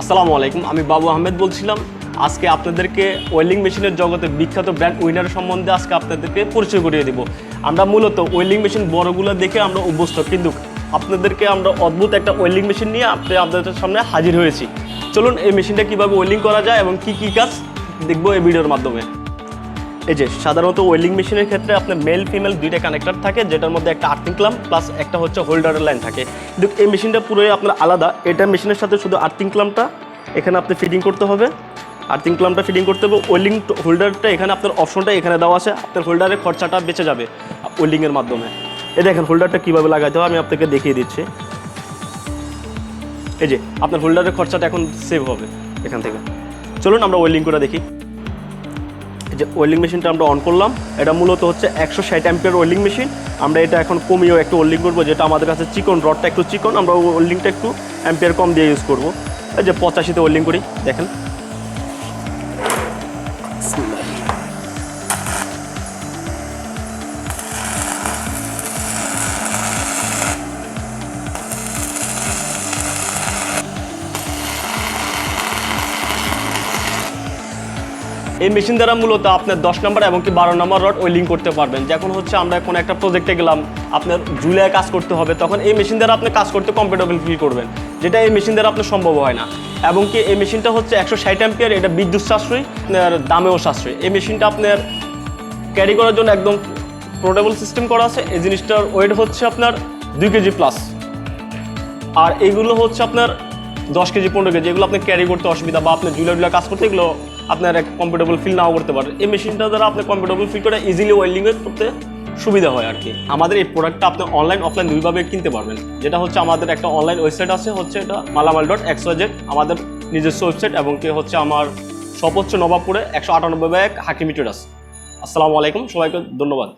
আসসালামু আলাইকুম, আমি বাবু আহমেদ বলছিলাম। আজকে আপনাদেরকে ওয়েল্ডিং মেশিনের জগতে বিখ্যাত ব্র্যান্ড উইনার সম্বন্ধে আজকে আপনাদেরকে পরিচয় করিয়ে দেব। আমরা মূলত ওয়েল্ডিং মেশিন বড়গুলো দেখে আমরা অভ্যস্ত, কিন্তু আপনাদেরকে আমরা অদ্ভুত একটা ওয়েল্ডিং মেশিন নিয়ে আপনাদের সামনে হাজির হয়েছি। চলুন এই মেশিনটা কীভাবে ওয়েল্ডিং করা যায় এবং কী কী কাজ দেখবো এই ভিডিওর মাধ্যমে। এই যে সাধারণত ওয়েল্ডিং মেশিনের ক্ষেত্রে আপনার মেল ফিমেল দুইটা কানেক্টর থাকে, যেটার মধ্যে একটা আর্থিং ক্লাম্প প্লাস একটা হচ্ছে হোল্ডারের লাইন থাকে। কিন্তু এই মেশিনটা পুরোই আপনার আলাদা। এটা মেশিনের সাথে শুধু আর্থিং ক্লাম্পটা এখানে আপনি ফিটিং করতে হবে, আর্থিং ক্লাম্পটা ফিটিং করতে হবে। ওয়েল্ডিং হোল্ডারটা এখানে আপনার অপশনটা এখানে দেওয়া আছে, আপনার হোল্ডারের খরচাটা বেঁচে যাবে ওয়েল্ডিংয়ের মাধ্যমে। এই দেখেন হোল্ডারটা কীভাবে লাগাইতে হবে আমি আপনাকে দেখিয়ে দিচ্ছি। এই যে আপনার হোল্ডারের খরচাটা এখন সেভ হবে এখান থেকে। চলুন আমরা ওয়েল্ডিং করে দেখি। যে ওয়েল্ডিং মেশিনটা আমরা অন করলাম, এটা মূলত হচ্ছে 160 অ্যাম্পিয়ার ওয়েল্ডিং মেশিন। আমরা এটা এখন কমিয়েও একটু ওয়েল্ডিং করবো, যেটা আমাদের কাছে চিকন, রডটা একটু চিকন, আমরা ওয়েল্ডিংটা একটু অ্যাম্পিয়ার কম দিয়ে ইউজ করবো। এই যে 85-তে ওয়েল্ডিং করি, দেখেন। এই মেশিন দ্বারা মূলত আপনার 10 নম্বর এবং কি 12 নম্বর রড ওয়েল্ডিং করতে পারবেন। যখন হচ্ছে আমরা কোনো একটা প্রজেক্টে গেলাম, আপনার জুলায় কাজ করতে হবে, তখন এই মেশিন দ্বারা আপনি কাজ করতে কমফোর্টেবল ফিল করবেন, যেটা এই মেশিন দ্বারা আপনার সম্ভব হয় না। এবং কি এই মেশিনটা হচ্ছে 160 অ্যাম্পিয়ার, এটা বিদ্যুৎ সাশ্রয়ী, আপনার দামেও সাশ্রয়ী। এই মেশিনটা আপনার ক্যারি করার জন্য একদম পোর্টেবল সিস্টেম করা আছে। এই জিনিসটার ওয়েট হচ্ছে আপনার 2 কেজি প্লাস, আর এইগুলো হচ্ছে আপনার 10 কেজি 15 কেজি, এগুলো আপনি ক্যারি করতে অসুবিধা, বা আপনি জুলা কাজ করতে এগুলো আপনার এক কমফোর্টেবল ফিল নাও করতে পারেন। এই মেশিনটা দ্বারা আপনি কমফোর্টেবল ফিল করে ইজিলি ওয়েল্ডিং করতে সুবিধা হয় আর কি। আমাদের এই প্রোডাক্টটা আপনি অনলাইন অফলাইন দুইভাবে কিনতে পারবেন। যেটা হচ্ছে আমাদের একটা অনলাইন ওয়েবসাইট আছে, হচ্ছে এটা Malamal.xyz, আমাদের নিজস্ব ওয়েবসাইট, এবং কি হচ্ছে আমার শপ হচ্ছে নবাবপুরে 198 হাকিমি ট্রেডার্স। আসসালামু আলাইকুম, সবাইকে ধন্যবাদ।